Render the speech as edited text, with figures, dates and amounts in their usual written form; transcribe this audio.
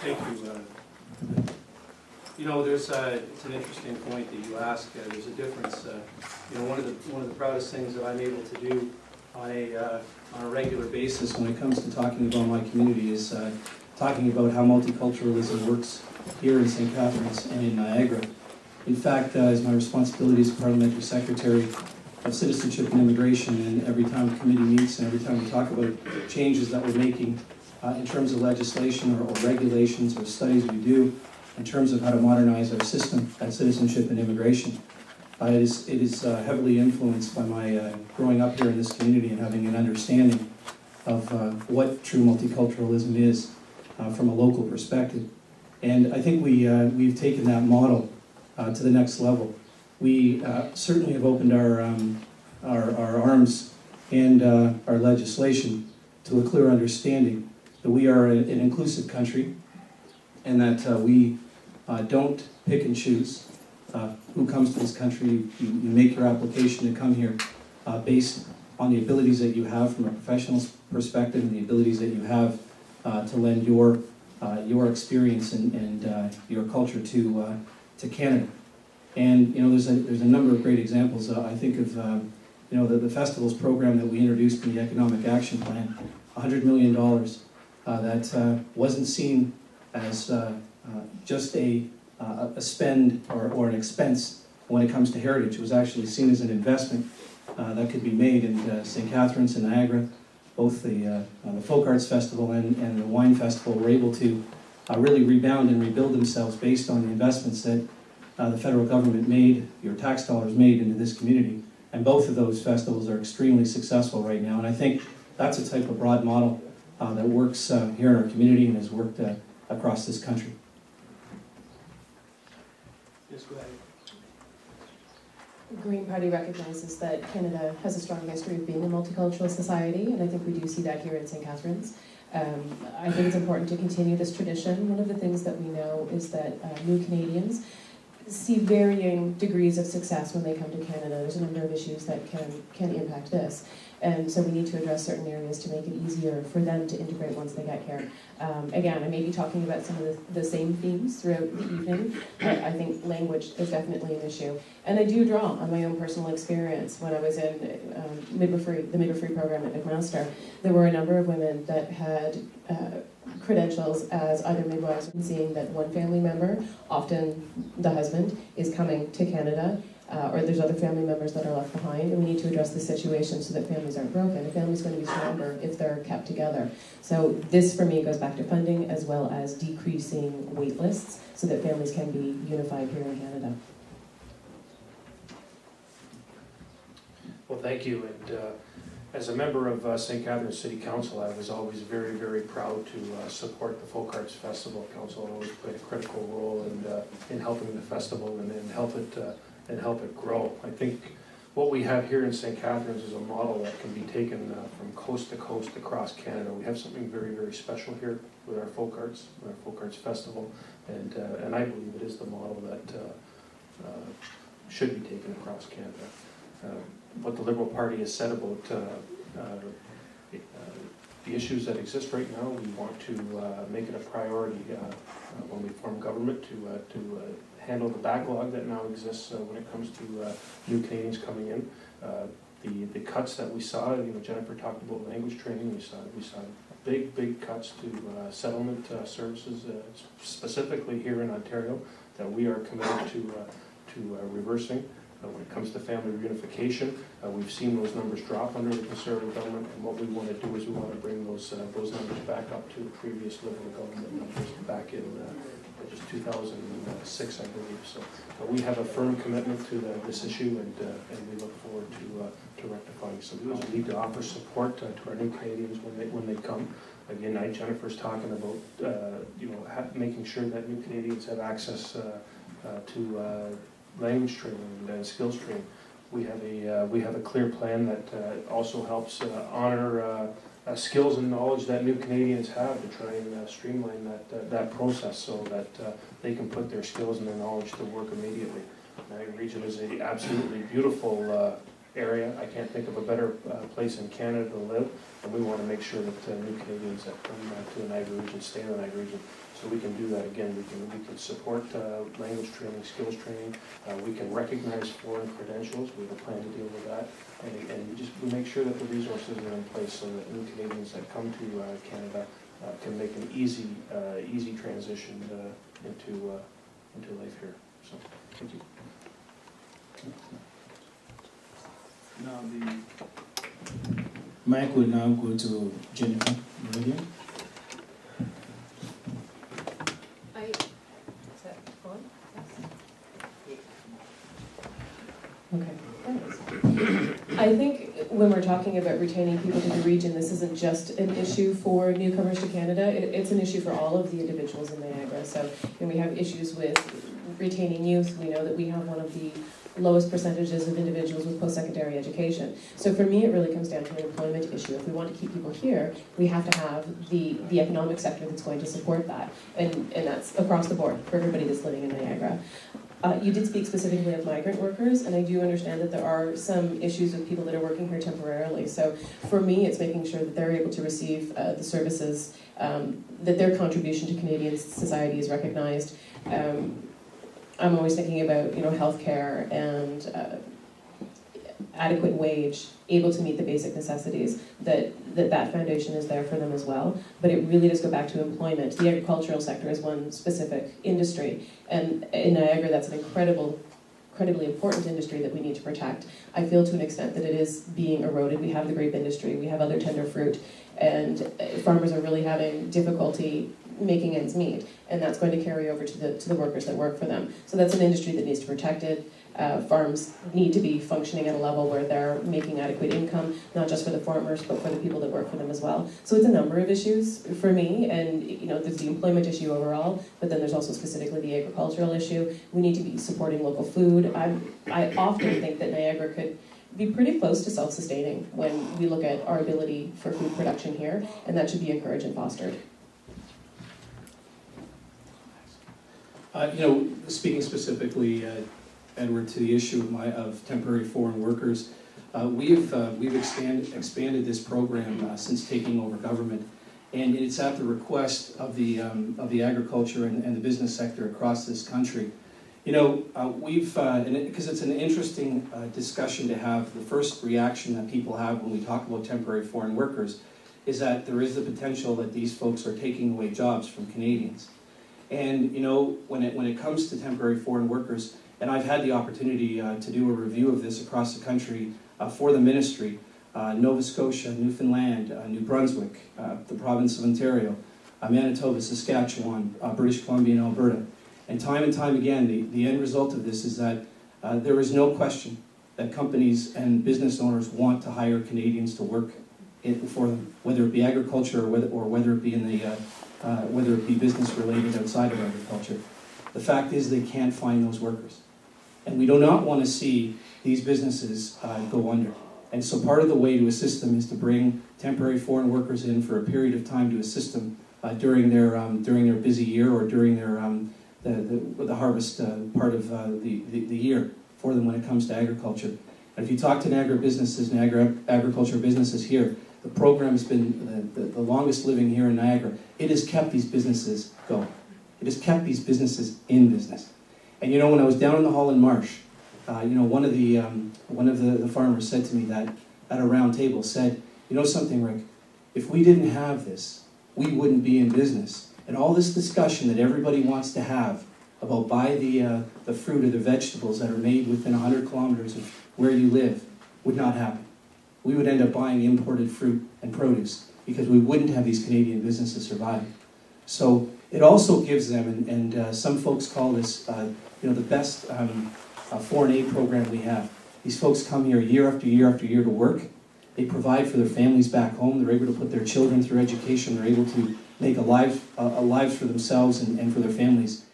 Thank you. You know, it's an interesting point that you ask. There's a difference. You know, one of the proudest things that I'm able to do on a regular basis when it comes to talking about my community is talking about how multiculturalism works here in St. Catharines and in Niagara. In fact, it's my responsibility as Parliamentary Secretary of Citizenship and Immigration, and every time the committee meets and every time we talk about changes that we're making in terms of legislation or regulations or studies we do in terms of how to modernize our system at Citizenship and Immigration. It is heavily influenced by my growing up here in this community and having an understanding of what true multiculturalism is from a local perspective. And I think we've taken that model to the next level. We certainly have opened our arms and our legislation to a clear understanding that we are an inclusive country and that we don't pick and choose who comes to this country. You make your application to come here based on the abilities that you have from a professional perspective and the abilities that you have to lend your experience and your culture to Canada. And you know, there's a number of great examples. I think of you know, the festivals program that we introduced in the Economic Action Plan, $100 million that wasn't seen as just a spend or an expense when it comes to heritage. It was actually seen as an investment that could be made in St. Catharines and Niagara. Both the Folk Arts Festival and the Wine Festival were able to really rebound and rebuild themselves based on the investments that the federal government made, your tax dollars made into this community. And both of those festivals are extremely successful right now. And I think that's a type of broad model that works here in our community and has worked across this country. Yes, go ahead. The Green Party recognizes that Canada has a strong history of being a multicultural society, and I think we do see that here in St. Catharines. I think it's important to continue this tradition. One of the things that we know is that new Canadians see varying degrees of success when they come to Canada. There's a number of issues that can impact this. And so we need to address certain areas to make it easier for them to integrate once they get here. Again, I may be talking about some of the same themes throughout the evening, but I think language is definitely an issue. And I do draw on my own personal experience. When I was in the midwifery program at McMaster, there were a number of women that had credentials as either midwives, and seeing that one family member, often the husband, is coming to Canada, or there's other family members that are left behind, and we need to address the situation so that families aren't broken. A family's going to be stronger if they're kept together. So this, for me, goes back to funding as well as decreasing wait lists so that families can be unified here in Canada. Well, thank you. And as a member of St. Catharines City Council, I was always very, very proud to support the Folk Arts Festival. Council always played a critical role in helping the festival and help it grow. I think what we have here in St. Catharines is a model that can be taken from coast to coast across Canada. We have something very, very special here with our Folk Arts Festival, and I believe it is the model that should be taken across Canada. What the Liberal Party has said about the issues that exist right now, we want to make it a priority when we form government to handle the backlog that now exists when it comes to new Canadians coming in. The cuts that we saw, you know, Jennifer talked about language training. We saw big cuts to settlement services, specifically here in Ontario, that we are committed to reversing. When it comes to family reunification, we've seen those numbers drop under the Conservative government, and what we want to do is we want to bring those numbers back up to the previous Liberal government numbers back in just 2006, I believe. So we have a firm commitment to this issue, and we look forward to rectifying some of those. We need to offer support to our new Canadians when they come. Again, Jennifer's talking about making sure that new Canadians have access to language training and skills training. We have a clear plan that also helps honor skills and knowledge that new Canadians have to try and streamline that process so that they can put their skills and their knowledge to work immediately. The Niagara region is an absolutely beautiful area. I can't think of a better place in Canada to live, and we want to make sure that new Canadians that come to the Niagara region stay in the Niagara region. So we can do that again. We can support language training, skills training. We can recognize foreign credentials. We have a plan to deal with that. And we make sure that the resources are in place so that new Canadians that come to Canada can make an easy transition into life here. So, thank you. Now the mic will now go to Jennifer Mooradian. Okay. I think when we're talking about retaining people to the region, this isn't just an issue for newcomers to Canada. It's an issue for all of the individuals in Niagara. So we have issues with retaining youth. We know that we have one of the lowest percentages of individuals with post-secondary education. So for me, it really comes down to an employment issue. If we want to keep people here, we have to have the economic sector that's going to support that. And that's across the board for everybody that's living in Niagara. You did speak specifically of migrant workers, and I do understand that there are some issues with people that are working here temporarily. So for me, it's making sure that they're able to receive the services, that their contribution to Canadian society is recognized. I'm always thinking about, healthcare and adequate wage, able to meet the basic necessities, that foundation is there for them as well. But it really does go back to employment. The agricultural sector is one specific industry, and in Niagara, that's an incredibly important industry that we need to protect. I feel to an extent that it is being eroded. We have the grape industry, we have other tender fruit, and farmers are really having difficulty making ends meet, and that's going to carry over to the workers that work for them. So that's an industry that needs to be protected. Farms need to be functioning at a level where they're making adequate income, not just for the farmers, but for the people that work for them as well. So it's a number of issues for me, and there's the employment issue overall, but then there's also specifically the agricultural issue. We need to be supporting local food. I often think that Niagara could be pretty close to self-sustaining when we look at our ability for food production here, and that should be encouraged and fostered. Speaking specifically, Edward, to the issue of temporary foreign workers, we've expanded this program since taking over government, and it's at the request of the agriculture and the business sector across this country. Because it's an interesting discussion to have. The first reaction that people have when we talk about temporary foreign workers is that there is the potential that these folks are taking away jobs from Canadians. And when it comes to temporary foreign workers, and I've had the opportunity to do a review of this across the country for the ministry, Nova Scotia, Newfoundland, New Brunswick, the province of Ontario, Manitoba, Saskatchewan, British Columbia, and Alberta. And time again, the end result of this is that there is no question that companies and business owners want to hire Canadians to work for them, whether it be agriculture or whether it be in the whether it be business related outside of agriculture. The fact is they can't find those workers. And we do not want to see these businesses go under. And so part of the way to assist them is to bring temporary foreign workers in for a period of time to assist them during their busy year or during their the harvest part of the year for them when it comes to agriculture. And if you talk to Niagara businesses, Niagara agriculture businesses here, the program has been the longest living here in Niagara. It has kept these businesses going. It has kept these businesses in business. And when I was down in the Holland Marsh, one of the farmers said to me that at a round table said, something, Rick, if we didn't have this, we wouldn't be in business. And all this discussion that everybody wants to have about buy the fruit or the vegetables that are made within 100 kilometers of where you live would not happen. We would end up buying imported fruit and produce because we wouldn't have these Canadian businesses surviving. So it also gives them, and some folks call this, the best foreign aid program we have. These folks come here year after year after year to work. They provide for their families back home. They're able to put their children through education. They're able to make lives for themselves and for their families.